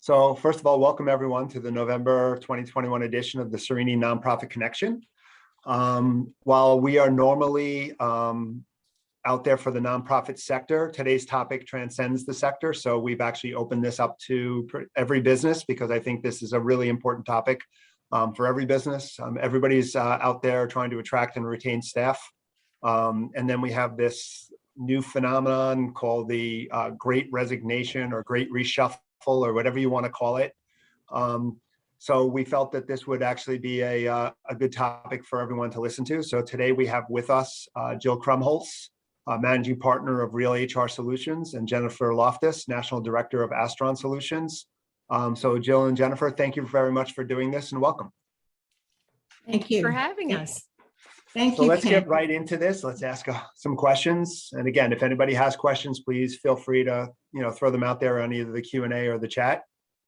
So first of all, welcome everyone to the November 2021 edition of the Cerini Nonprofit Connection. While we are normally out there for the nonprofit sector, today's topic transcends the sector. So we've actually opened this up to every business because I think this is a really important topic for every business. Everybody's out there trying to attract and retain staff. And then we have this new phenomenon called the Great Resignation or Great Reshuffle or whatever you want to call it. So we felt that this would actually be a good topic for everyone to listen to. So today we have with us Jill Krumholz, Managing Partner of RealHR Solutions, and Jennifer Loftus, National Director of Astron Solutions. So Jill and Jennifer, thank you very much for doing this and welcome. Thank you for having us. Thank you. So let's get right into this. Let's ask some questions. And again, if anybody has questions, please feel free to throw them out there on either the Q&A or the chat.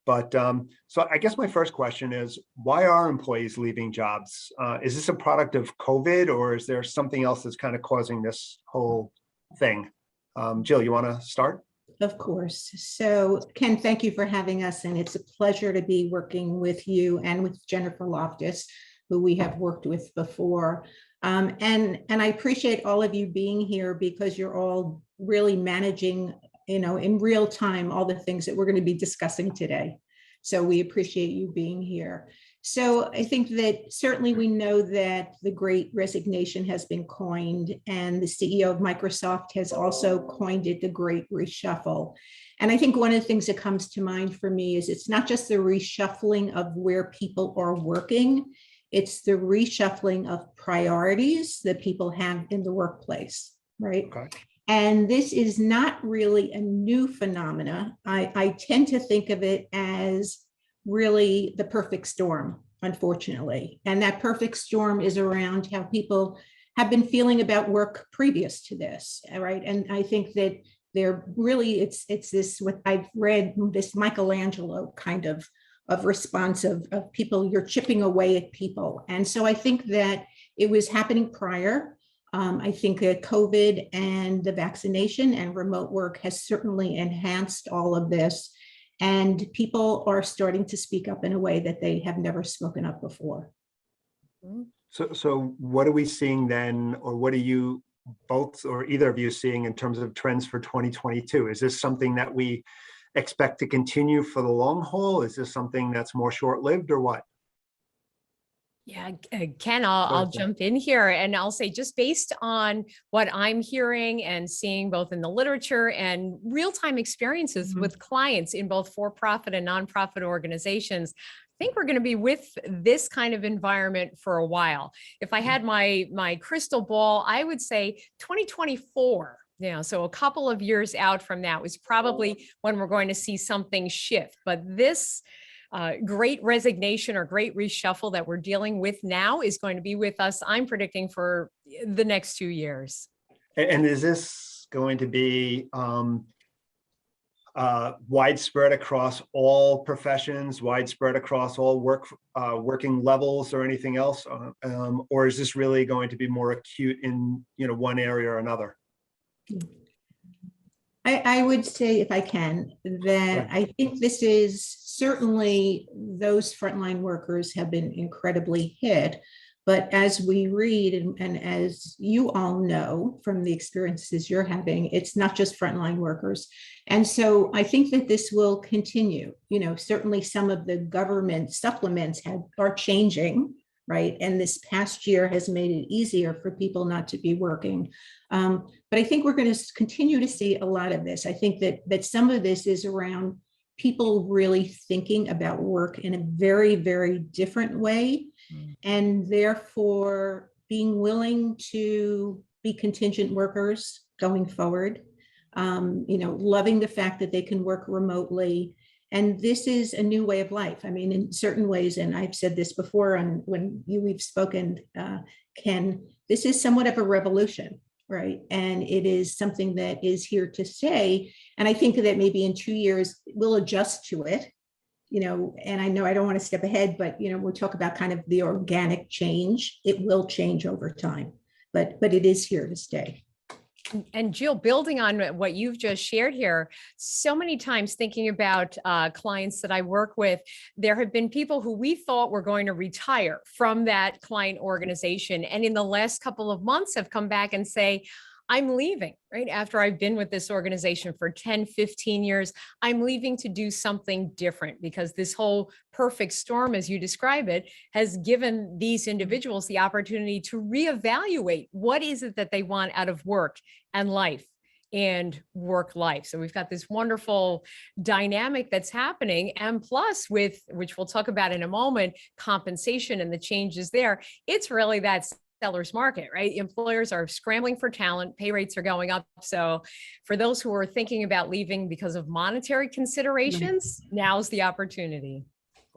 But so I guess my first question is, why are employees leaving jobs? Is this a product of COVID, or is there something else that's kind of causing this whole thing? Jill, you want to start? Of course. So Ken, thank you for having us. And it's a pleasure to be working with you and with Jennifer Loftus, who we have worked with before. And I appreciate all of you being here because you're all really managing, in real time, all the things that we're going to be discussing today. So we appreciate you being here. So I think that certainly we know that the Great Resignation has been coined, and the CEO of Microsoft has also coined it the Great Reshuffle. And I think one of the things that comes to mind for me is it's not just the reshuffling of where people are working, it's the reshuffling of priorities that people have in the workplace, right? Okay. And this is not really a new phenomena. I tend to think of it as really the perfect storm, unfortunately. And that perfect storm is around how people have been feeling about work previous to this, right? And I think that they're really, it's this, what I've read, this Michelangelo kind of response of people, you're chipping away at people. And so I think that it was happening prior. I think that COVID and the vaccination and remote work has certainly enhanced all of this. And people are starting to speak up in a way that they have never spoken up before. So what are we seeing then, or what are you both or either of you seeing in terms of trends for 2022? Is this something that we expect to continue for the long haul? Is this something that's more short-lived or what? Yeah, Ken, I'll jump in here and I'll say, just based on what I'm hearing and seeing both in the literature and real-time experiences with clients in both for-profit and nonprofit organizations, I think we're going to be with this kind of environment for a while. If I had my crystal ball, I would say 2024. So a couple of years out from that was probably when we're going to see something shift. But this Great Resignation or Great Reshuffle that we're dealing with now is going to be with us, I'm predicting, for the next 2 years. And is this going to be widespread across all professions, widespread across all working levels or anything else? Or is this really going to be more acute in one area or another? I would say, if I can, that I think this is certainly those frontline workers have been incredibly hit. But as we read and as you all know from the experiences you're having, it's not just frontline workers. And so I think that this will continue. Certainly some of the government supplements are changing, right? And this past year has made it easier for people not to be working. But I think we're going to continue to see a lot of this. I think that some of this is around people really thinking about work in a very, very different way, and therefore being willing to be contingent workers going forward, loving the fact that they can work remotely. And this is a new way of life. I mean, in certain ways, and I've said this before when we've spoken, Ken, this is somewhat of a revolution, right? And it is something that is here to stay. And I think that maybe in 2 years, we'll adjust to it, and I know I don't want to step ahead, but, we'll talk about kind of the organic change. It will change over time, but it is here to stay. And Jill, building on what you've just shared here, so many times thinking about clients that I work with, there have been people who we thought were going to retire from that client organization. And in the last couple of months have come back and say, I'm leaving, right? After I've been with this organization for 10, 15 years, I'm leaving to do something different because this whole perfect storm, as you describe it, has given these individuals the opportunity to reevaluate what is it that they want out of work and life and work life. So we've got this wonderful dynamic that's happening. And plus with, which we'll talk about in a moment, compensation and the changes there, it's really that seller's market, right? Employers are scrambling for talent, pay rates are going up. So for those who are thinking about leaving because of monetary considerations, now's the opportunity.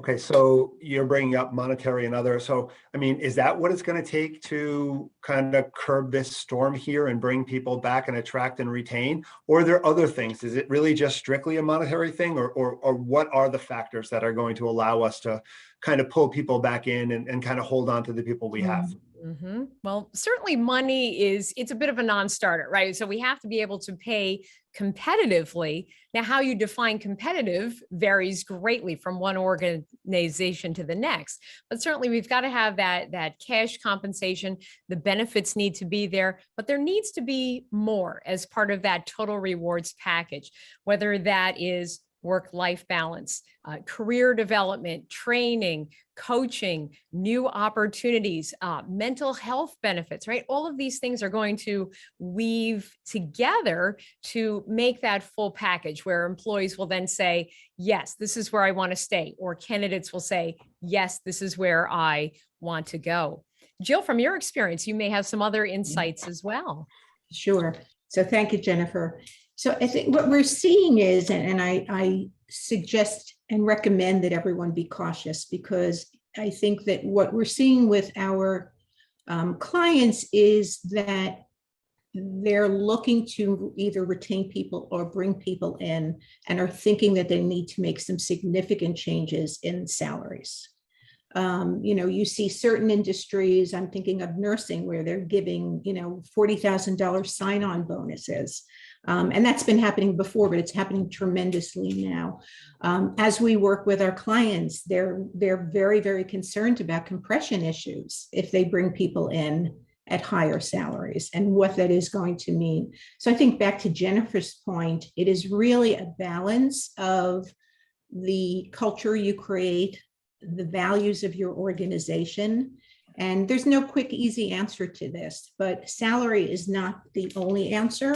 Okay, so you're bringing up monetary and other. So, I mean, is that what it's going to take to kind of curb this storm here and bring people back and attract and retain? Or are there other things? Is it really just strictly a monetary thing, or what are the factors that are going to allow us to kind of pull people back in and kind of hold on to the people we have? Mm-hmm. Well, certainly money it's a bit of a non-starter, right? So we have to be able to pay competitively. Now, how you define competitive varies greatly from one organization to the next, but certainly we've got to have that cash compensation. The benefits need to be there, but there needs to be more as part of that total rewards package, whether that is work-life balance, career development, training, coaching, new opportunities, mental health benefits, right? All of these things are going to weave together to make that full package where employees will then say, yes, this is where I want to stay, or candidates will say, yes, this is where I want to go. Jill, from your experience, you may have some other insights as well. Sure. So thank you, Jennifer. So I think what we're seeing is, and I suggest and recommend that everyone be cautious, because I think that what we're seeing with our clients is that they're looking to either retain people or bring people in, and are thinking that they need to make some significant changes in salaries. You see certain industries, I'm thinking of nursing, where they're giving, $40,000 sign-on bonuses. And that's been happening before, but it's happening tremendously now. As we work with our clients, they're very, very concerned about compression issues if they bring people in at higher salaries and what that is going to mean. So I think back to Jennifer's point, it is really a balance of the culture you create, the values of your organization. And there's no quick, easy answer to this, but salary is not the only answer.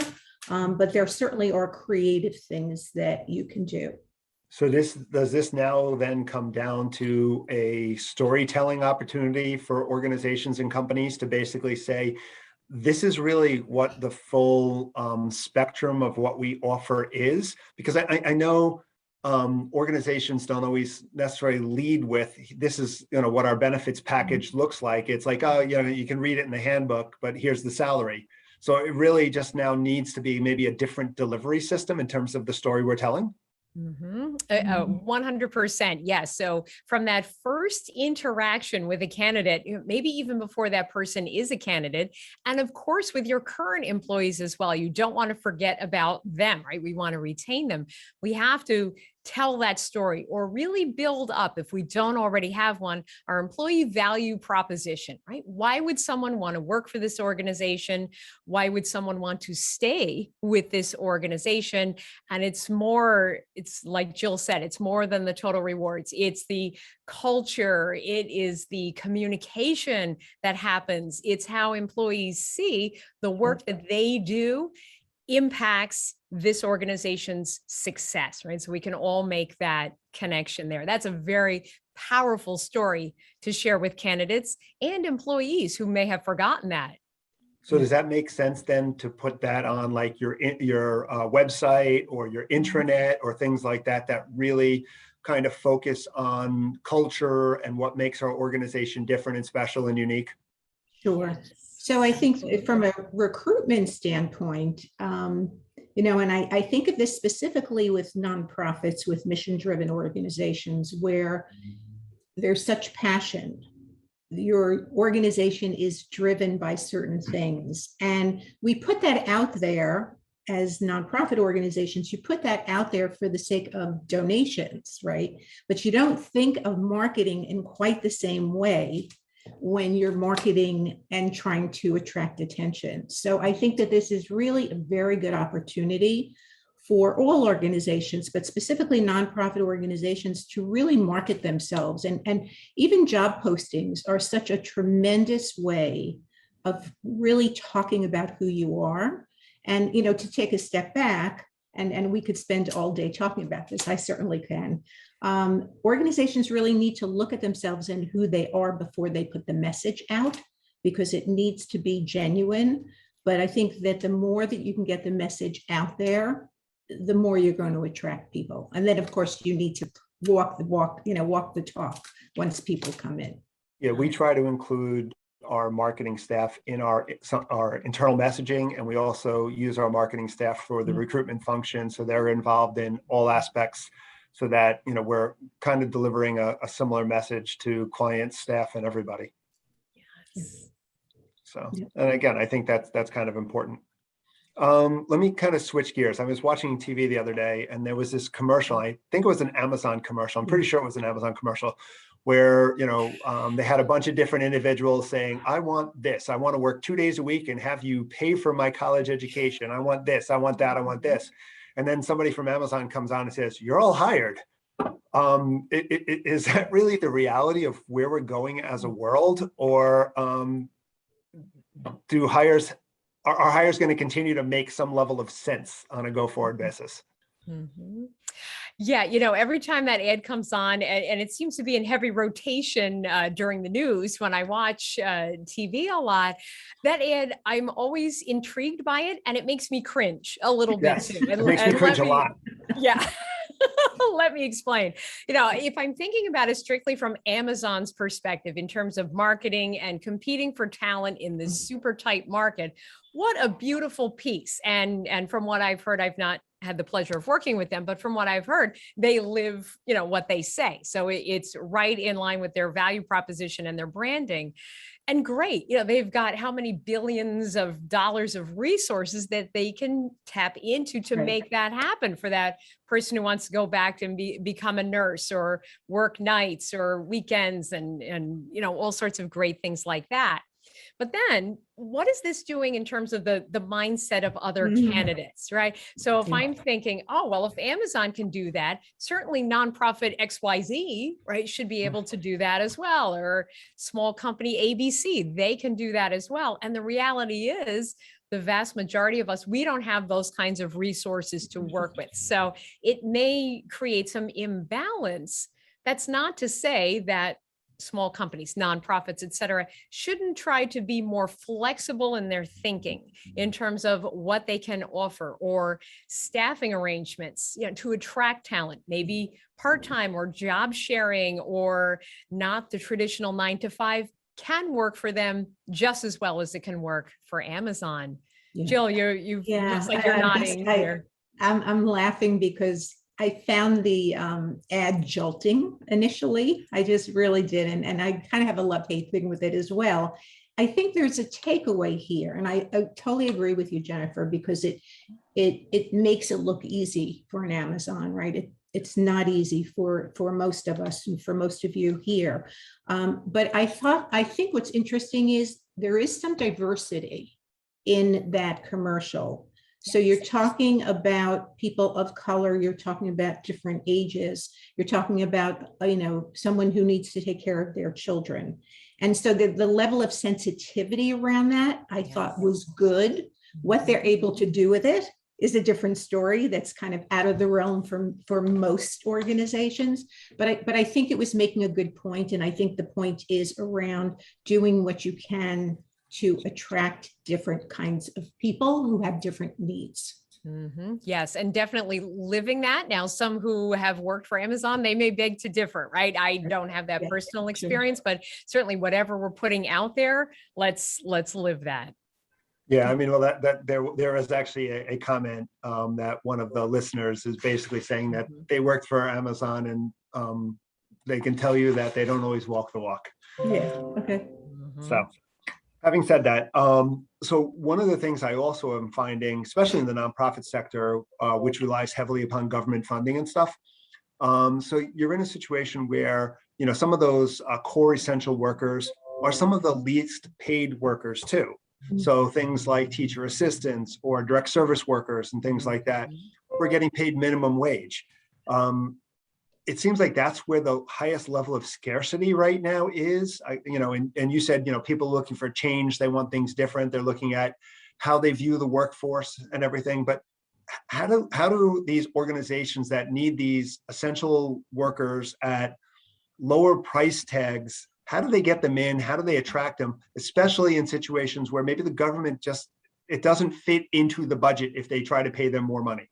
But there certainly are creative things that you can do. So does this now then come down to a storytelling opportunity for organizations and companies to basically say, this is really what the full spectrum of what we offer is? Because I know organizations don't always necessarily lead with, this is what our benefits package looks like. It's like, oh, you can read it in the handbook, but here's the salary. So it really just now needs to be maybe a different delivery system in terms of the story we're telling. 100%. Yes. So from that first interaction with a candidate, maybe even before that person is a candidate, and of course with your current employees as well, you don't want to forget about them, right? We want to retain them. We have to tell that story, or really build up, if we don't already have one, our employee value proposition, right? Why would someone want to work for this organization? Why would someone want to stay with this organization? And it's like Jill said, it's more than the total rewards. It's the culture. It is the communication that happens. It's how employees see the work that they do impacts this organization's success, right? So we can all make that connection there. That's a very powerful story to share with candidates and employees who may have forgotten that. So does that make sense then to put that on like your website or your intranet or things like that, that really kind of focus on culture and what makes our organization different and special and unique? Sure. So I think from a recruitment standpoint, and I think of this specifically with nonprofits, with mission-driven organizations where there's such passion your organization is driven by certain things. And we put that out there as nonprofit organizations. You put that out there for the sake of donations, right? But you don't think of marketing in quite the same way when you're marketing and trying to attract attention. So I think that this is really a very good opportunity for all organizations, but specifically nonprofit organizations, to really market themselves. And even job postings are such a tremendous way of really talking about who you are. And, you know, to take a step back, and we could spend all day talking about this, I certainly can. Organizations really need to look at themselves and who they are before they put the message out, because it needs to be genuine. But I think that the more that you can get the message out there, the more you're going to attract people. And then, of course, you need to walk the talk once people come in. Yeah, we try to include our marketing staff in our internal messaging, and we also use our marketing staff for the recruitment function, so they're involved in all aspects, so that, you know, we're kind of delivering a similar message to clients, staff, and everybody. Yes. So, and again, I think that's kind of important. Let me kind of switch gears. I was watching TV the other day, and there was this commercial. I think it was an Amazon commercial. I'm pretty sure it was an Amazon commercial, where, you know, they had a bunch of different individuals saying, I want this. I want to work 2 days a week and have you pay for my college education. I want this. I want that. I want this. And then somebody from Amazon comes on and says, you're all hired. Is that really the reality of where we're going as a world? Or are hires going to continue to make some level of sense on a go-forward basis? Mm-hmm. Yeah, you know, every time that ad comes on, and it seems to be in heavy rotation during the news when I watch TV a lot, that ad, I'm always intrigued by it, and it makes me cringe a little bit too. It makes me cringe a lot. Yeah. Let me explain. You know, if I'm thinking about it strictly from Amazon's perspective in terms of marketing and competing for talent in this super tight market, what a beautiful piece. And from what I've heard, I've not had the pleasure of working with them, but from what I've heard, they live, you know, what they say. So it's right in line with their value proposition and their branding. And great, you know, they've got how many billions of dollars of resources that they can tap into to make that happen for that person who wants to go back and become a nurse or work nights or weekends and you know, all sorts of great things like that. But then what is this doing in terms of the mindset of other candidates, right? So if I'm thinking, oh, well, if Amazon can do that, certainly nonprofit XYZ, right, should be able to do that as well, or small company ABC, they can do that as well. And the reality is, the vast majority of us, we don't have those kinds of resources to work with. So it may create some imbalance. That's not to say that small companies, nonprofits, et cetera, shouldn't try to be more flexible in their thinking in terms of what they can offer, or staffing arrangements, you know, to attract talent, maybe part-time or job sharing, or not the traditional 9-to-5 can work for them just as well as it can work for Amazon. Yeah. Jill, looks like you're nodding here. I'm laughing because I found the ad jolting initially. I just really did. And I kind of have a love-hate thing with it as well. I think there's a takeaway here. And I totally agree with you, Jennifer, because it makes it look easy for an Amazon, right? It's not easy for most of us and for most of you here. But I think what's interesting is there is some diversity in that commercial. So you're talking about people of color, you're talking about different ages, you're talking about, you know, someone who needs to take care of their children. And so the level of sensitivity around that, I thought was good. What they're able to do with it is a different story that's kind of out of the realm for most organizations. But I think it was making a good point. And I think the point is around doing what you can to attract different kinds of people who have different needs. Mm-hmm. Yes, and definitely living that. Now, some who have worked for Amazon, they may beg to differ, right? I don't have that personal experience, but certainly whatever we're putting out there, let's live that. Yeah, I mean, well, that there is actually a comment that one of the listeners is basically saying that they worked for Amazon, and they can tell you that they don't always walk the walk. Yeah, okay. So having said that, so one of the things I also am finding, especially in the nonprofit sector, which relies heavily upon government funding and stuff. So you're in a situation where, you know, some of those core essential workers are some of the least paid workers too. So things like teacher assistants or direct service workers and things like that, we're getting paid minimum wage. It seems like that's where the highest level of scarcity right now is. You know, and you said, you know, people looking for change, they want things different. They're looking at how they view the workforce and everything. But how do these organizations that need these essential workers at lower price tags, how do they get them in? How do they attract them, especially in situations where maybe the government just, it doesn't fit into the budget if they try to pay them more money?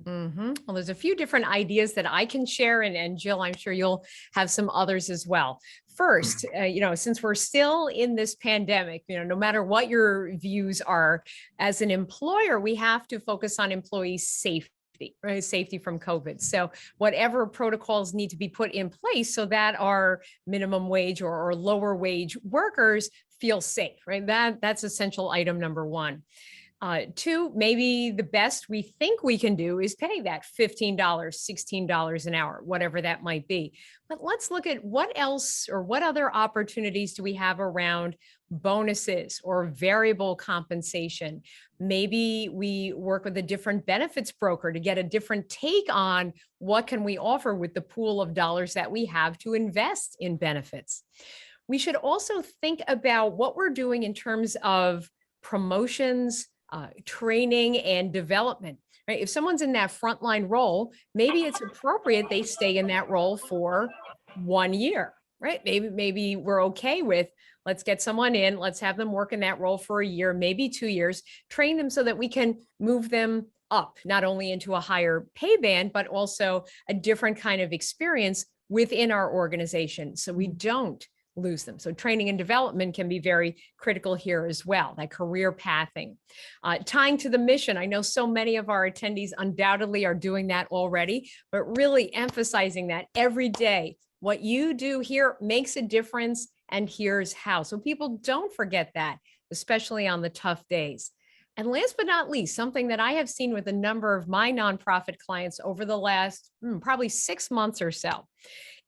Well, there's a few different ideas that I can share, and Jill, I'm sure you'll have some others as well. First, you know, since we're still in this pandemic, you know, no matter what your views are, as an employer, we have to focus on employee safety, right? Safety from COVID. So whatever protocols need to be put in place so that our minimum wage or lower wage workers feel safe, right? That's essential item number one. Two, maybe the best we think we can do is pay that $15, $16 an hour, whatever that might be. But let's look at what else or what other opportunities do we have around bonuses or variable compensation. Maybe we work with a different benefits broker to get a different take on what can we offer with the pool of dollars that we have to invest in benefits. We should also think about what we're doing in terms of promotions, training and development, right? If someone's in that frontline role, maybe it's appropriate they stay in that role for 1 year, right? Maybe we're okay with, let's get someone in, let's have them work in that role for a year, maybe 2 years, train them so that we can move them up, not only into a higher pay band, but also a different kind of experience within our organization. So we don't lose them. So training and development can be very critical here as well, that career pathing. Tying to the mission, I know so many of our attendees undoubtedly are doing that already, but really emphasizing that every day, what you do here makes a difference, and here's how. So people don't forget that, especially on the tough days. And last but not least, something that I have seen with a number of my nonprofit clients over the last probably 6 months or so,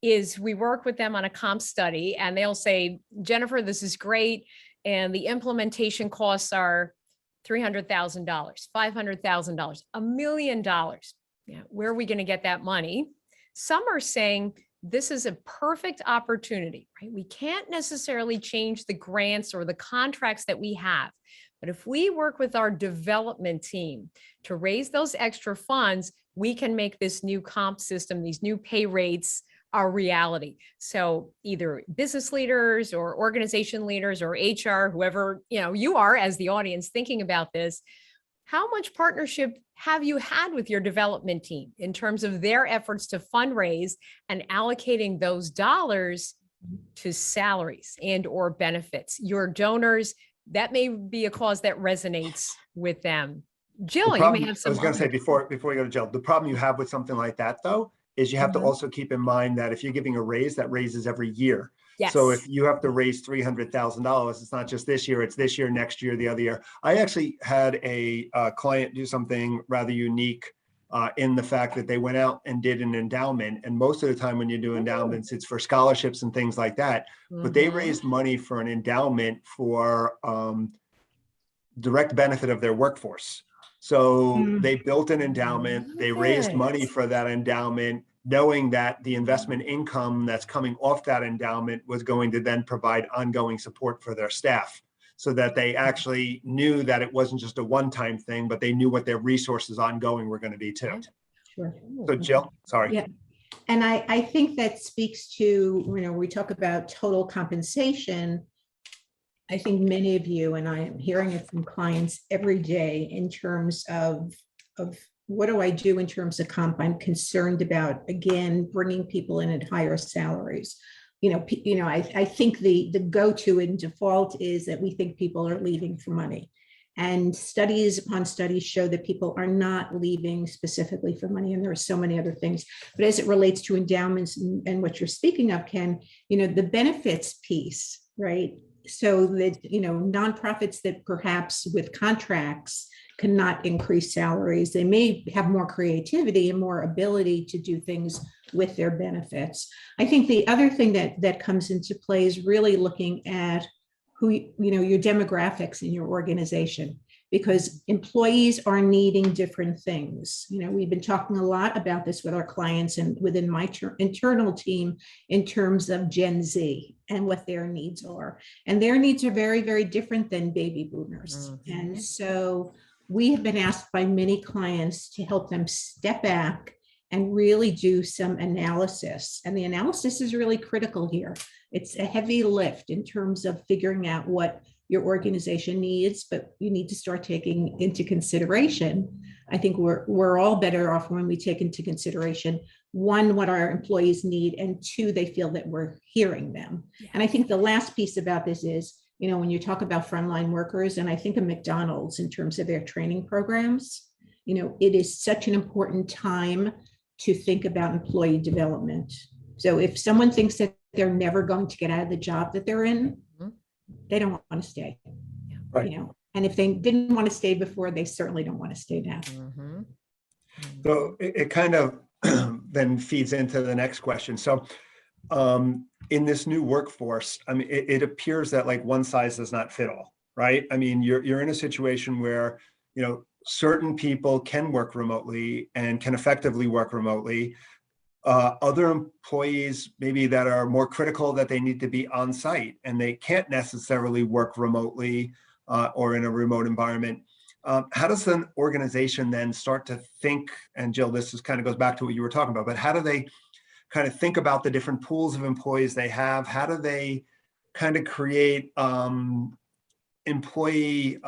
is we work with them on a comp study and they'll say, Jennifer, this is great. And the implementation costs are $300,000, $500,000, $1 million. Yeah, where are we going to get that money? Some are saying this is a perfect opportunity, right? We can't necessarily change the grants or the contracts that we have. But if we work with our development team to raise those extra funds, we can make this new comp system, these new pay rates, our reality. So either business leaders or organization leaders or HR, whoever you are as the audience thinking about this, how much partnership have you had with your development team in terms of their efforts to fundraise and allocating those dollars to salaries and or benefits? Your donors, that may be a cause that resonates with them. Jill, you may have some. I was going to say before we go to Jill, the problem you have with something like that though, is you have to also keep in mind that if you're giving a raise, that raises every year. Yes. So if you have to raise $300,000, it's not just this year, it's this year, next year, the other year. I actually had a client do something rather unique in the fact that they went out and did an endowment. And most of the time when you do endowments, it's for scholarships and things like that. But they raised money for an endowment for direct benefit of their workforce. So they built an endowment, they raised money for that endowment, knowing that the investment income that's coming off that endowment was going to then provide ongoing support for their staff, so that they actually knew that it wasn't just a one-time thing, but they knew what their resources ongoing were going to be too. Sure. So Jill, sorry. Yeah. And I think that speaks to, we talk about total compensation. I think many of you, and I am hearing it from clients every day in terms of what do I do in terms of comp? I'm concerned about, again, bringing people in at higher salaries. I think the go-to in default is that we think people are leaving for money. And studies upon studies show that people are not leaving specifically for money. And there are so many other things. But as it relates to endowments and what you're speaking of, Ken, the benefits piece, right? So that, nonprofits that perhaps with contracts cannot increase salaries, they may have more creativity and more ability to do things with their benefits. I think the other thing that comes into play is really looking at who, your demographics in your organization, because employees are needing different things. We've been talking a lot about this with our clients and within my internal team in terms of Gen Z and what their needs are. And their needs are very, very different than baby boomers. Mm-hmm. And so we have been asked by many clients to help them step back and really do some analysis. And the analysis is really critical here. It's a heavy lift in terms of figuring out what your organization needs, but you need to start taking into consideration. I think we're all better off when we take into consideration, one, what our employees need, and two, they feel that we're hearing them. Yeah. And I think the last piece about this is, when you talk about frontline workers, and I think of McDonald's in terms of their training programs, it is such an important time to think about employee development. So if someone thinks that they're never going to get out of the job that they're in, they don't want to stay. Right. And if they didn't want to stay before, they certainly don't want to stay now. Mm-hmm. So it kind of then feeds into the next question. So in this new workforce, I mean, it appears that like one size does not fit all, right? I mean, you're in a situation where, certain people can work remotely and can effectively work remotely. Other employees maybe that are more critical that they need to be on site and they can't necessarily work remotely or in a remote environment. How does an organization then start to think, and Jill, this kind of goes back to what you were talking about, but how do they kind of think about the different pools of employees they have? How do they kind of create employee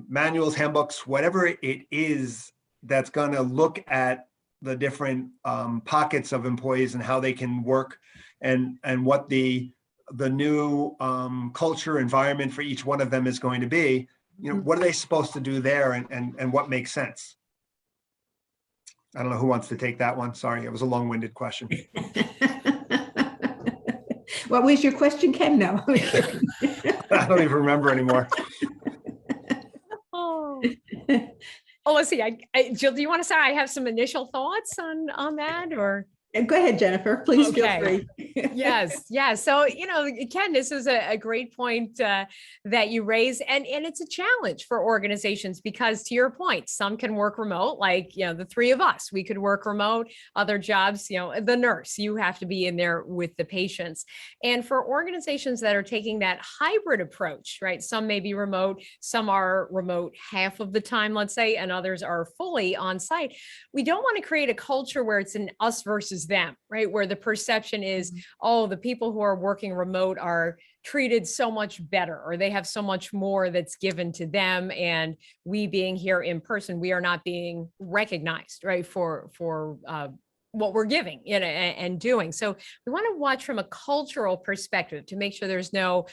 manuals, handbooks, whatever it is that's going to look at the different pockets of employees and how they can work and what the new culture environment for each one of them is going to be? What are they supposed to do there and what makes sense? I don't know who wants to take that one. Sorry, it was a long-winded question. What was your question, Ken? No. I don't even remember anymore. Oh, let's see. Jill, do you want to say I have some initial thoughts on that, or? Go ahead, Jennifer, please feel free. Yes. So, Ken, this is a great point that you raise, and it's a challenge for organizations because, to your point, some can work remote, like, the three of us, we could work remote. Other jobs, the nurse, you have to be in there with the patients. And for organizations that are taking that hybrid approach, right? Some may be remote, some are remote half of the time, let's say, and others are fully on site. We don't want to create a culture where it's an us versus them, right? Where the perception is, oh, the people who are working remote are treated so much better, or they have so much more that's given to them. And we being here in person, we are not being recognized, right? For what we're giving and doing. So we want to watch from a cultural perspective to make sure there's no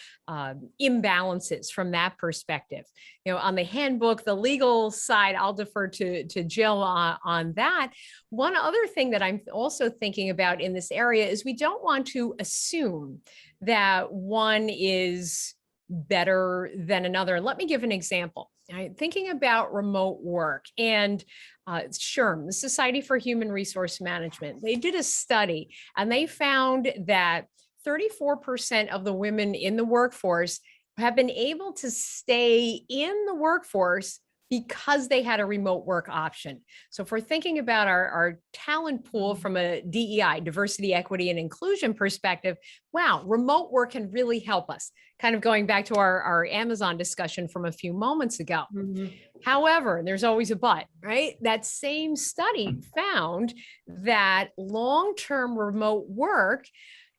imbalances from that perspective. On the handbook, the legal side, I'll defer to Jill on that. One other thing that I'm also thinking about in this area is we don't want to assume that one is better than another. And let me give an example. Thinking about remote work and SHRM, the Society for Human Resource Management, they did a study and they found that 34% of the women in the workforce have been able to stay in the workforce because they had a remote work option. So if we're thinking about our talent pool from a DEI, diversity, equity, and inclusion perspective, wow, remote work can really help us. Kind of going back to our Amazon discussion from a few moments ago. Mm-hmm. However, and there's always a but, right? That same study found that long-term remote work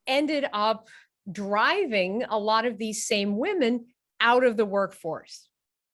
ended up driving a lot of these same women out of the workforce.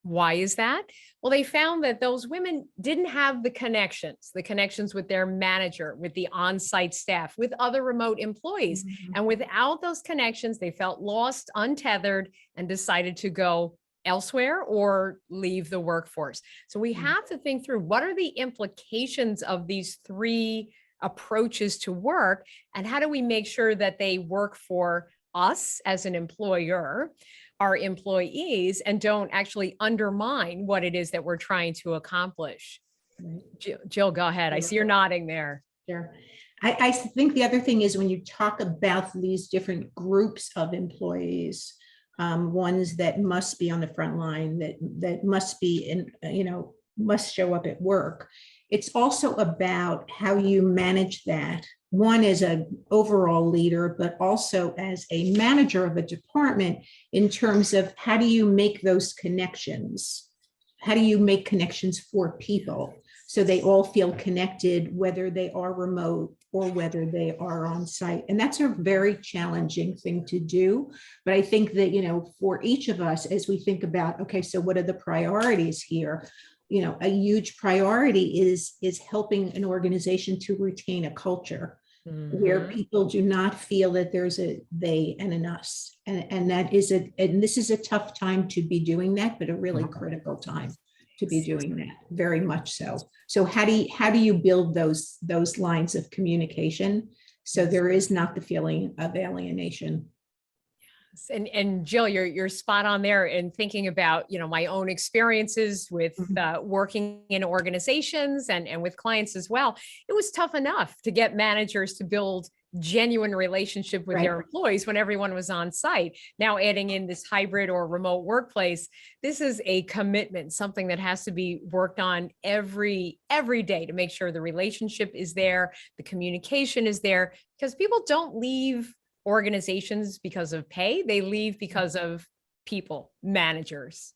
Why is that? Well, they found that those women didn't have the connections with their manager, with the on-site staff, with other remote employees. Mm-hmm. And without those connections, they felt lost, untethered, and decided to go elsewhere or leave the workforce. So we have to think through what are the implications of these three approaches to work, and how do we make sure that they work for us as an employer, our employees, and don't actually undermine what it is that we're trying to accomplish. Jill, go ahead. I see you're nodding there. Sure. I think the other thing is when you talk about these different groups of employees, ones that must be on the front line, that must be in, must show up at work. It's also about how you manage that. One as an overall leader, but also as a manager of a department in terms of how do you make those connections? How do you make connections for people so they all feel connected, whether they are remote or whether they are on site? And that's a very challenging thing to do. But I think that, for each of us, as we think about, okay, so what are the priorities here? A huge priority is helping an organization to retain a culture where people do not feel that there's a they and an us. And this is a tough time to be doing that, but a really critical time to be doing that, very much so. So how do you build those lines of communication so there is not the feeling of alienation? And Jill, you're spot on there in thinking about, my own experiences with working in organizations and with clients as well. It was tough enough to get managers to build genuine relationship with their employees when everyone was on site. Now adding in this hybrid or remote workplace, this is a commitment, something that has to be worked on every day to make sure the relationship is there, the communication is there, because people don't leave organizations because of pay, they leave because of people, managers.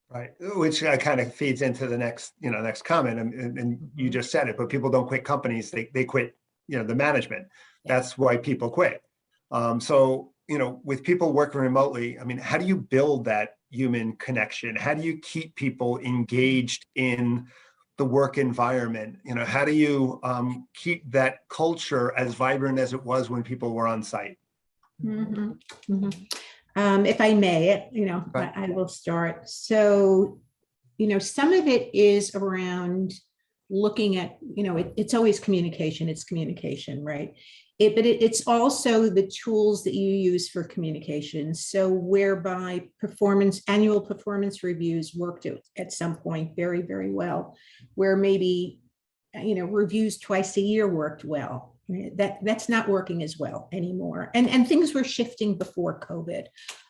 Right, which kind of feeds into the next comment, and you just said it, but people don't quit companies, they quit, the management. That's why people quit. So, with people working remotely, how do you build that human connection? How do you keep people engaged in the work environment? How do you keep that culture as vibrant as it was when people were on site? If I may, I will start. So, some of it is around looking at, it's always communication. It's communication, right? But it's also the tools that you use for communication. So whereby annual performance reviews worked at some point very, very well, where maybe, reviews twice a year worked well. That's not working as well anymore. And things were shifting before COVID.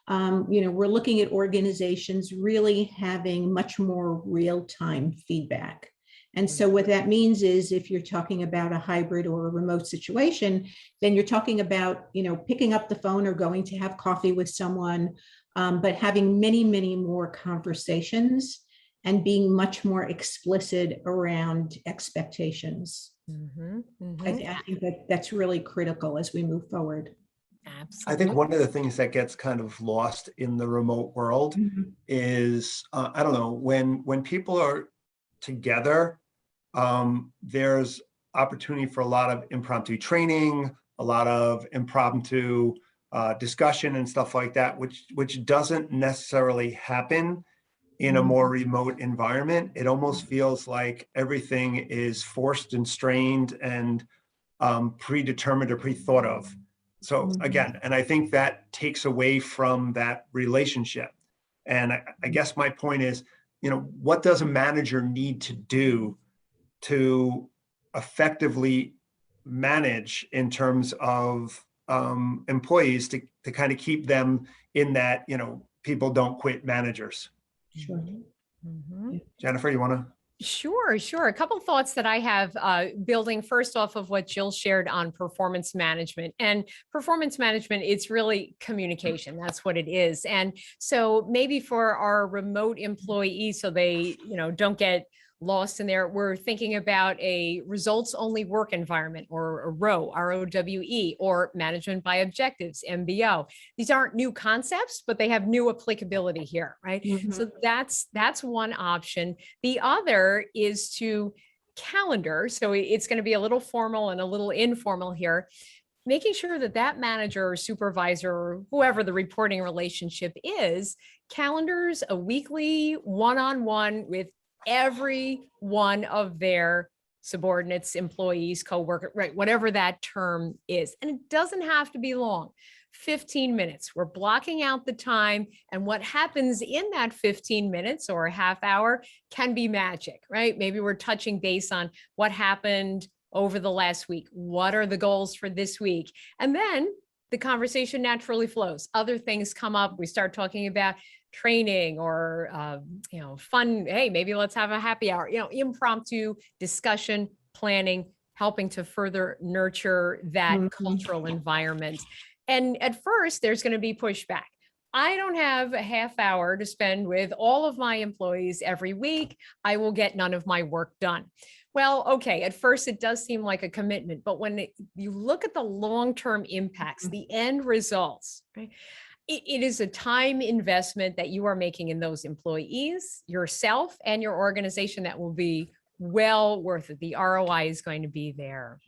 We're looking at organizations really having much more real-time feedback. And so what that means is if you're talking about a hybrid or a remote situation, then you're talking about, picking up the phone or going to have coffee with someone, but having many, many more conversations and being much more explicit around expectations. I think that's really critical as we move forward. Absolutely. I think one of the things that gets kind of lost in the remote world is, I don't know, when people are together, there's opportunity for a lot of impromptu training, a lot of impromptu discussion and stuff like that, which doesn't necessarily happen in a more remote environment. It almost feels like everything is forced and strained and predetermined or pre-thought of. So again, and I think that takes away from that relationship. And I guess my point is, what does a manager need to do to effectively manage in terms of employees to kind of keep them in that, people don't quit managers? Sure. Jennifer, you want to? Sure. A couple of thoughts that I have building first off of what Jill shared on performance management. And performance management, it's really communication. That's what it is. And so maybe for our remote employees, so they, don't get lost in there, we're thinking about a results only work environment, or a ROWE, or management by objectives, MBO. These aren't new concepts, but they have new applicability here, right? So that's one option. The other is to calendar. So it's going to be a little formal and a little informal here. making sure that that manager or supervisor or whoever the reporting relationship is calendars a weekly one-on-one with every one of their subordinates, employees, coworker, right? Whatever that term is. And it doesn't have to be long. 15 minutes. We're blocking out the time, and what happens in that 15 minutes or a half hour can be magic, right? Maybe we're touching base on what happened over the last week. What are the goals for this week? And then the conversation naturally flows. Other things come up. We start talking about training or, fun. Hey, maybe let's have a happy hour, impromptu discussion, planning, helping to further nurture that cultural environment. And at first, there's going to be pushback. I don't have a half hour to spend with all of my employees every week. I will get none of my work done. Well, okay, at first it does seem like a commitment, but when you look at the long-term impacts, the end results, right? It is a time investment that you are making in those employees, yourself, and your organization that will be well worth it. The ROI is going to be there.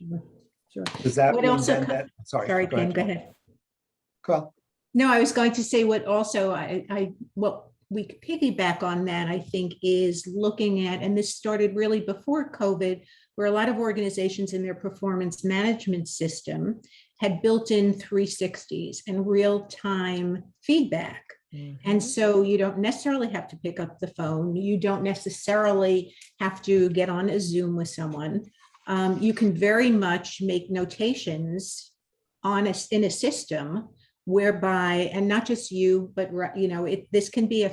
Sure. Does that What mean also then that, Sorry, Ken, go ahead. Cool. No, I was going to say what also what we could piggyback on that, I think, is looking at, and this started really before COVID, where a lot of organizations in their performance management system had built in 360s and real-time feedback. And so you don't necessarily have to pick up the phone. You don't necessarily have to get on a Zoom with someone. You can very much make notations in a system whereby, and not just you, but this can be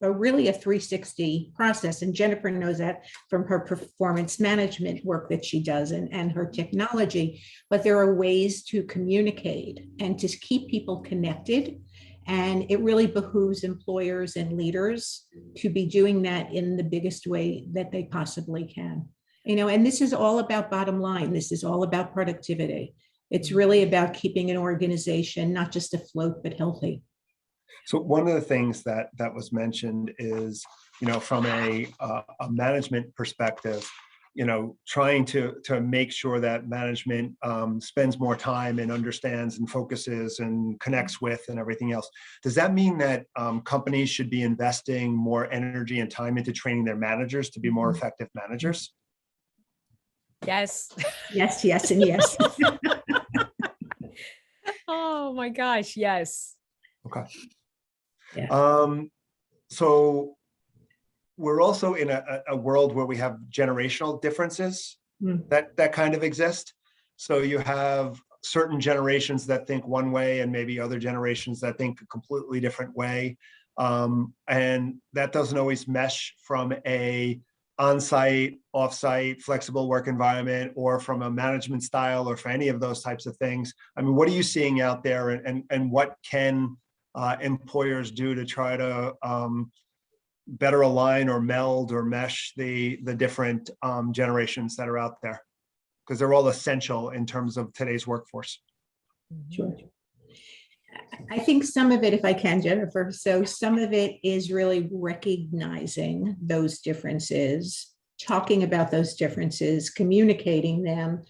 really a 360 process. And Jennifer knows that from her performance management work that she does and her technology. But there are ways to communicate and to keep people connected. And it really behooves employers and leaders to be doing that in the biggest way that they possibly can. And this is all about bottom line. This is all about productivity. It's really about keeping an organization not just afloat, but healthy. So one of the things that was mentioned is, from a management perspective, trying to make sure that management spends more time and understands and focuses and connects with and everything else. Does that mean that companies should be investing more energy and time into training their managers to be more effective managers? Yes. Yes, yes, and yes. Oh my gosh, yes. Okay. Yeah. So we're also in a world where we have generational differences that kind of exist. So you have certain generations that think one way and maybe other generations that think a completely different way. And that doesn't always mesh from a on-site, off-site, flexible work environment, or from a management style, or for any of those types of things. I mean, what are you seeing out there, and what can employers do to try to better align or meld or mesh the different generations that are out there? Because they're all essential in terms of today's workforce. Sure. I think some of it, if I can, Jennifer, so some of it is really recognizing those differences, talking about those differences, communicating them,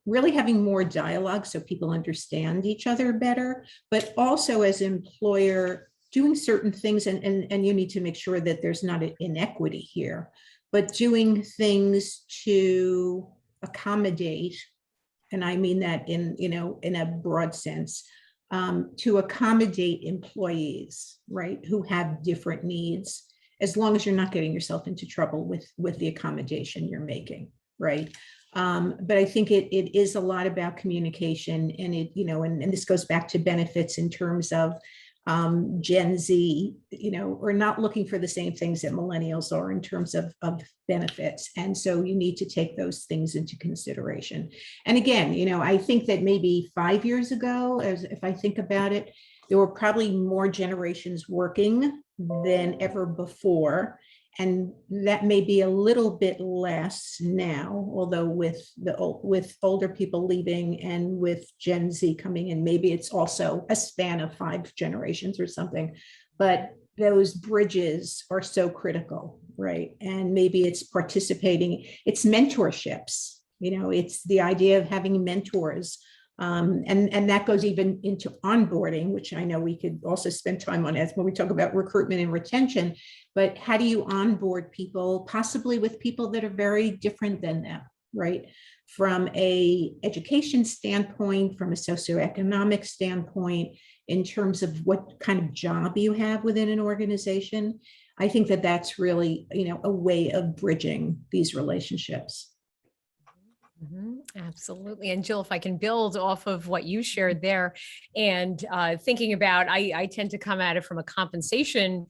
really having more dialogue so people understand each other better, but also as an employer doing certain things, and you need to make sure that there's not an inequity here, but doing things to accommodate, and I mean that in a broad sense, to accommodate employees, right, who have different needs, as long as you're not getting yourself into trouble with the accommodation you're making, right? But I think it is a lot about communication, and and this goes back to benefits in terms of Gen Z, are not looking for the same things that millennials are in terms of benefits. And so you need to take those things into consideration. And again, I think that maybe 5 years ago, if I think about it, there were probably more generations working than ever before. And that may be a little bit less now, although with older people leaving and with Gen Z coming in, maybe it's also a span of 5 generations or something. But those bridges are so critical, right? And maybe it's participating, it's mentorships, it's the idea of having mentors And that goes even into onboarding, which I know we could also spend time on as when we talk about recruitment and retention. But how do you onboard people, possibly with people that are very different than them, right? From a education standpoint, from a socioeconomic standpoint, in terms of what kind of job you have within an organization. I think that that's really, a way of bridging these relationships. Absolutely. And Jill, if I can build off of what you shared there and thinking about, I tend to come at it from a compensation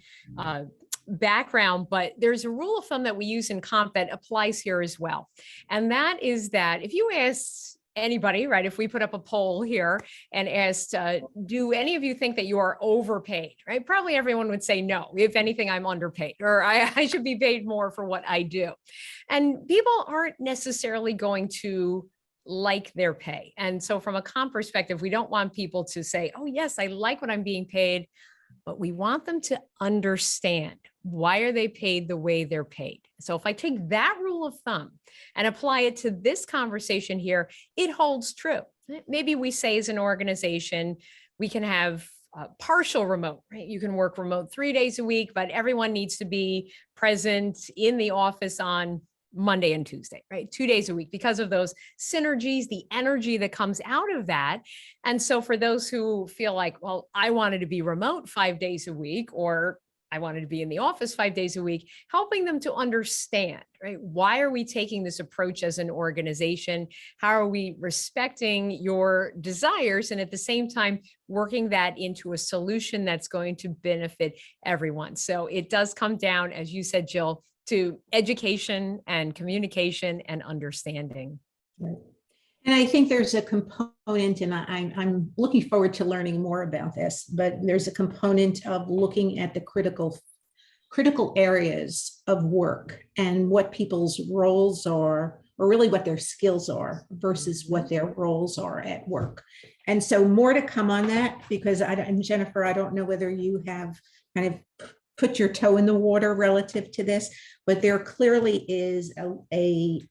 background, but there's a rule of thumb that we use in comp that applies here as well. And that is that if you ask anybody, right, if we put up a poll here and asked, do any of you think that you are overpaid, right? Probably everyone would say no. If anything, I'm underpaid, or I should be paid more for what I do. And people aren't necessarily going to like their pay. And so from a comp perspective, we don't want people to say, oh yes, I like what I'm being paid, but we want them to understand why are they paid the way they're paid. So if I take that rule of thumb and apply it to this conversation here, it holds true. Maybe we say as an organization, we can have partial remote, right? You can work remote 3 days a week, but everyone needs to be present in the office on Monday and Tuesday, right? 2 days a week because of those synergies, the energy that comes out of that. And so for those who feel like, well, I wanted to be remote 5 days a week, or I wanted to be in the office 5 days a week, helping them to understand, right? Why are we taking this approach as an organization? How are we respecting your desires? And at the same time, working that into a solution that's going to benefit everyone. So it does come down, as you said, Jill, to education and communication and understanding. Right. And I think there's a component, and I'm looking forward to learning more about this, but there's a component of looking at the critical areas of work and what people's roles are, or really what their skills are versus what their roles are at work. And so more to come on that, because and Jennifer, I don't know whether you have kind of put your toe in the water relative to this, but there clearly is a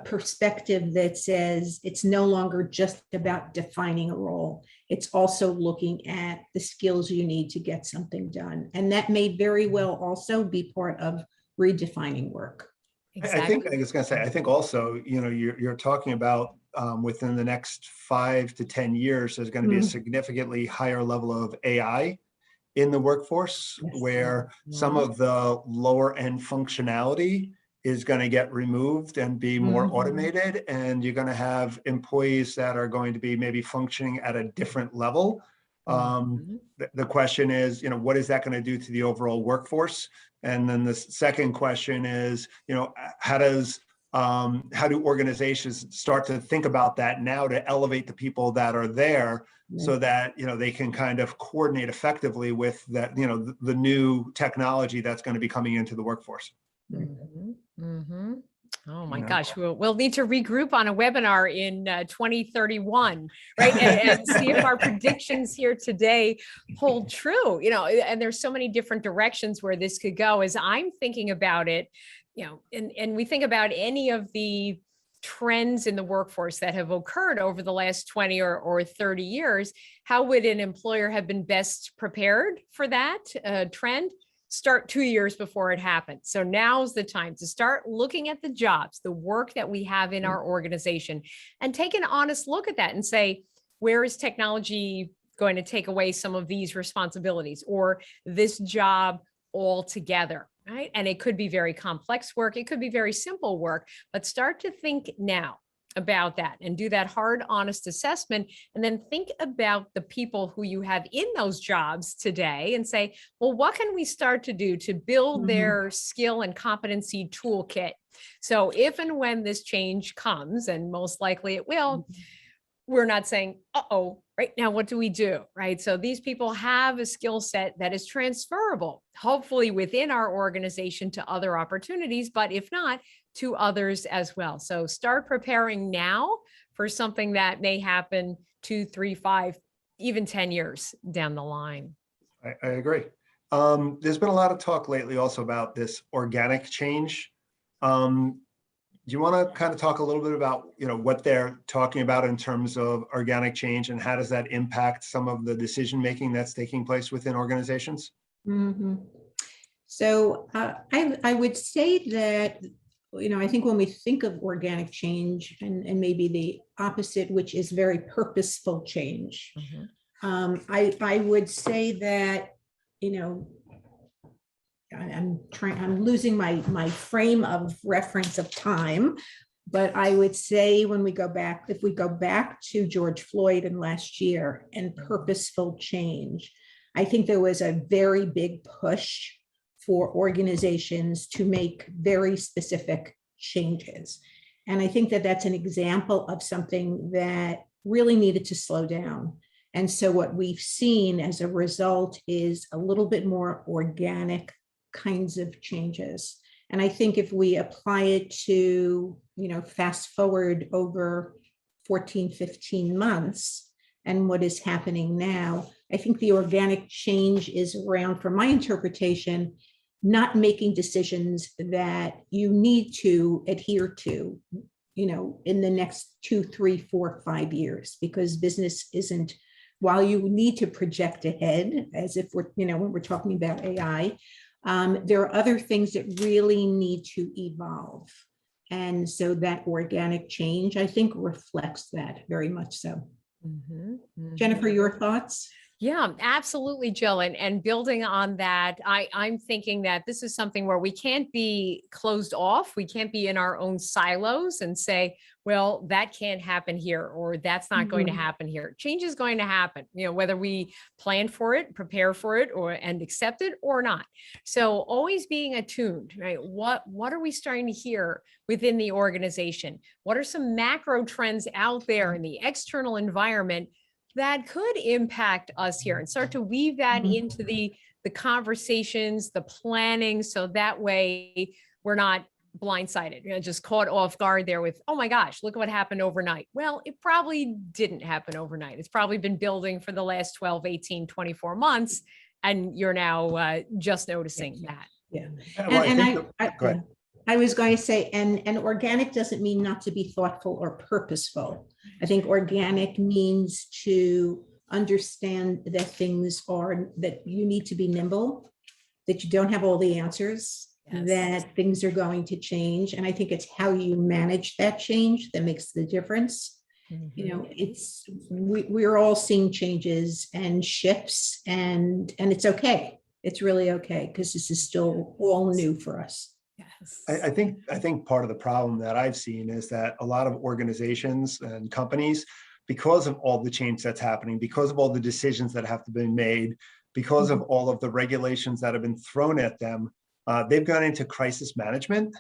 perspective that says it's no longer just about defining a role. It's also looking at the skills you need to get something done. And that may very well also be part of redefining work. Exactly. I think also, you're talking about within the next 5 to 10 years, there's going to be a significantly higher level of AI in the workforce, where some of the lower end functionality is going to get removed and be more automated, and you're going to have employees that are going to be maybe functioning at a different level. The question is, what is that going to do to the overall workforce? And then the second question is, how do organizations start to think about that now to elevate the people that are there, so that they can kind of coordinate effectively with that, the new technology that's going to be coming into the workforce. Oh my gosh, we'll need to regroup on a webinar in 2031, right? And see if our predictions here today hold true, and there's so many different directions where this could go. As I'm thinking about it, and we think about any of the trends in the workforce that have occurred over the last 20 or 30 years, how would an employer have been best prepared for that trend? Start 2 years before it happened. So now's the time to start looking at the jobs, the work that we have in our organization, and take an honest look at that and say, where is technology going to take away some of these responsibilities or this job altogether, right? And it could be very complex work. It could be very simple work, but start to think now about that and do that hard, honest assessment. And then think about the people who you have in those jobs today and say, well, what can we start to do to build their skill and competency toolkit? So if and when this change comes, and most likely it will, we're not saying, uh-oh, right now, what do we do, right? So these people have a skill set that is transferable, hopefully within our organization to other opportunities, but if not, to others as well. So start preparing now for something that may happen 2, 3, 5, even 10 years down the line. I agree. There's been a lot of talk lately also about this organic change. do you want to kind of talk a little bit about, what they're talking about in terms of organic change and how does that impact some of the decision-making that's taking place within organizations? Mhm. So I would say that, I think when we think of organic change and maybe the opposite, which is very purposeful change, I would say that, I'm losing my frame of reference of time, but I would say if we go back to George Floyd and last year and purposeful change, I think there was a very big push for organizations to make very specific changes. And I think that that's an example of something that really needed to slow down. And so what we've seen as a result is a little bit more organic kinds of changes. And I think if we apply it to, fast forward over 14, 15 months and what is happening now, I think the organic change is around, from my interpretation, not making decisions that you need to adhere to, in the next 2, 3, 4, 5 years, because business isn't, while you need to project ahead, as if we're, when we're talking about AI, there are other things that really need to evolve. And so that organic change, I think, reflects that very much so. Jennifer, your thoughts? Yeah, absolutely, Jill. And building on that, I'm thinking that this is something where we can't be closed off. We can't be in our own silos and say, well, that can't happen here, or that's not going to happen here. Change is going to happen, whether we plan for it, prepare for it, and accept it or not. So always being attuned, right? What are we starting to hear within the organization? What are some macro trends out there in the external environment that could impact us here, and start to weave that into the conversations, the planning, so that way we're not blindsided, just caught off guard there with, oh my gosh, look what happened overnight. Well, it probably didn't happen overnight. It's probably been building for the last 12, 18, 24 months, and you're now just noticing that. Yeah. Go ahead. I was going to say, and organic doesn't mean not to be thoughtful or purposeful. I think organic means to understand that that you need to be nimble, that you don't have all the answers, that things are going to change. And I think it's how you manage that change that makes the difference. We're all seeing changes and shifts, and it's okay. It's really okay, because this is still all new for us. I think part of the problem that I've seen is that a lot of organizations and companies, because of all the change that's happening, because of all the decisions that have to be made, because of all of the regulations that have been thrown at them, they've gone into crisis management,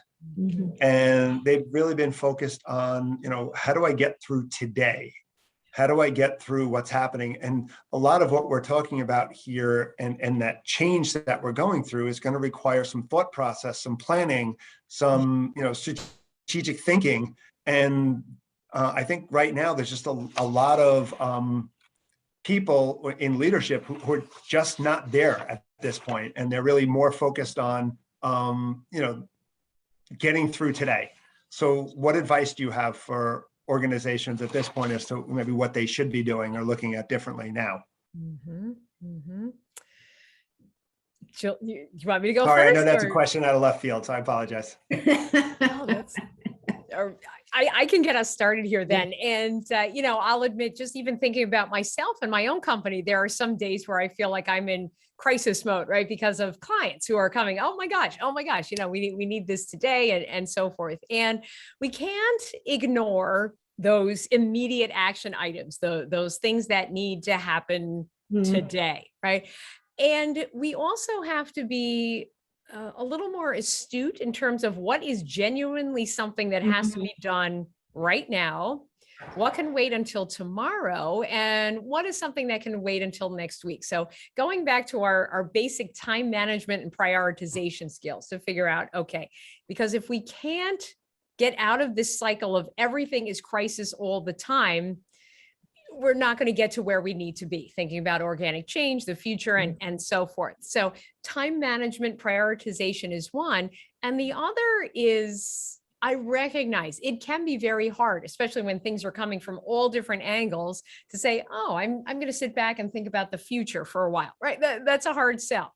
and they've really been focused on, how do I get through today? How do I get through what's happening? And a lot of what we're talking about here and that change that we're going through is going to require some thought process, some planning, some, strategic thinking. And I think right now there's just a lot of people in leadership who are just not there at this point. And they're really more focused on, getting through today. So what advice do you have for organizations at this point as to maybe what they should be doing or looking at differently now? Jill, you want me to go Sorry, first? I know that's a question out of left field, so I apologize. I can get us started here then. And, I'll admit, just even thinking about myself and my own company, there are some days where I feel like I'm in crisis mode, right? Because of clients who are coming, oh my gosh, we need this today, and so forth. And we can't ignore those immediate action items, those things that need to happen today, right? And we also have to be a little more astute in terms of what is genuinely something that has to be done right now, what can wait until tomorrow, and what is something that can wait until next week. So going back to our basic time management and prioritization skills to figure out, okay, because if we can't get out of this cycle of everything is crisis all the time, we're not going to get to where we need to be, thinking about organic change, the future, and so forth. So time management prioritization is one. And the other is I recognize it can be very hard, especially when things are coming from all different angles, to say, oh, I'm going to sit back and think about the future for a while, right? That's a hard sell.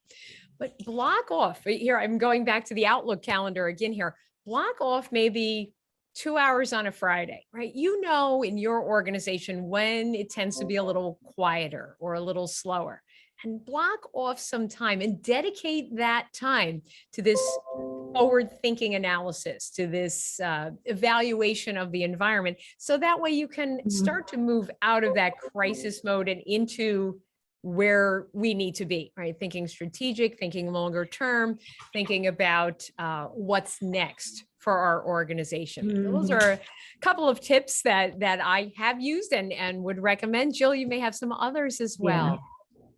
But block off here. I'm going back to the Outlook calendar again here. Block off maybe 2 hours on a Friday, right? You know, in your organization when it tends to be a little quieter or a little slower, and block off some time and dedicate that time to this forward thinking analysis, to this evaluation of the environment. So that way you can start to move out of that crisis mode and into where we need to be, right? Thinking strategic, thinking longer term, thinking about what's next for our organization. Those are a couple of tips that I have used and would recommend. Jill, you may have some others as well.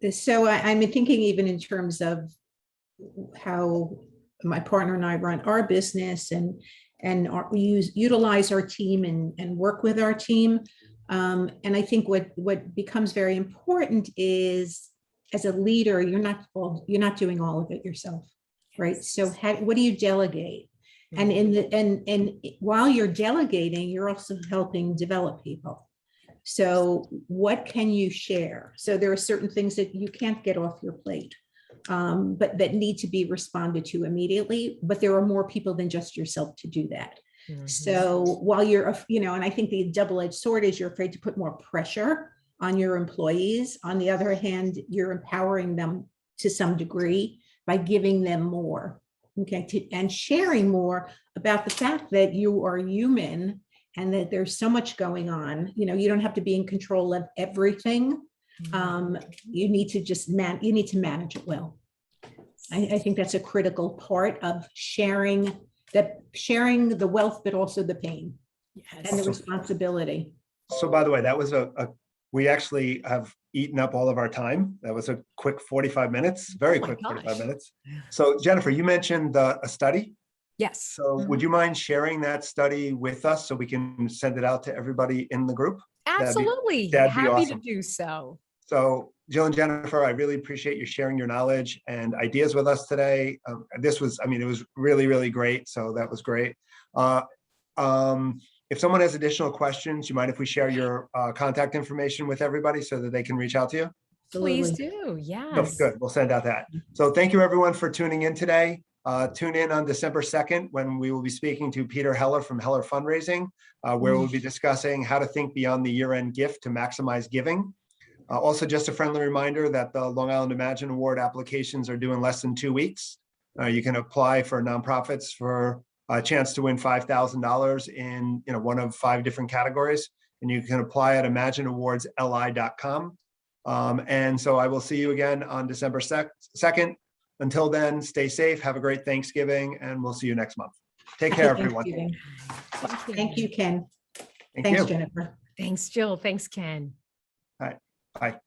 Yeah. So I'm thinking even in terms of how my partner and I run our business and we utilize our team and work with our team. And I think what becomes very important is, as a leader, you're not doing all of it yourself, right? So what do you delegate? And and while you're delegating, you're also helping develop people. So what can you share? So there are certain things that you can't get off your plate, but that need to be responded to immediately. But there are more people than just yourself to do that. So while you're, and I think the double-edged sword is you're afraid to put more pressure on your employees. On the other hand, you're empowering them to some degree by giving them more, okay, and sharing more about the fact that you are human and that there's so much going on. You don't have to be in control of everything. You need to just manage it well. I think that's a critical part of sharing the wealth, but also the pain and the responsibility. So by the way, that was we actually have eaten up all of our time. That was a quick 45 minutes, very quick 45 minutes. So Jennifer, you mentioned a study. Yes. So would you mind sharing that study with us so we can send it out to everybody in the group? Absolutely. That'd be Happy awesome. to do so. So Jill and Jennifer, I really appreciate you sharing your knowledge and ideas with us today. It was really, really great. So that was great. If someone has additional questions, you mind if we share your contact information with everybody so that they can reach out to you? Please do. Yes. Oh, good. We'll send out that. So thank you everyone for tuning in today. Tune in on December 2nd when we will be speaking to Peter Heller from Heller Fundraising, where we'll be discussing how to think beyond the year-end gift to maximize giving. Also, just a friendly reminder that the Long Island Imagine Award applications are due in less than 2 weeks. You can apply for nonprofits for a chance to win $5,000 in one of 5 different categories, and you can apply at imagineawardsli.com. And so I will see you again on December 2nd. Until then, stay safe, have a great Thanksgiving, and we'll see you next month. Take care, everyone. Thank you, Ken. Thanks, Jennifer. Thanks, Jill. Thanks, Ken. All right. Bye.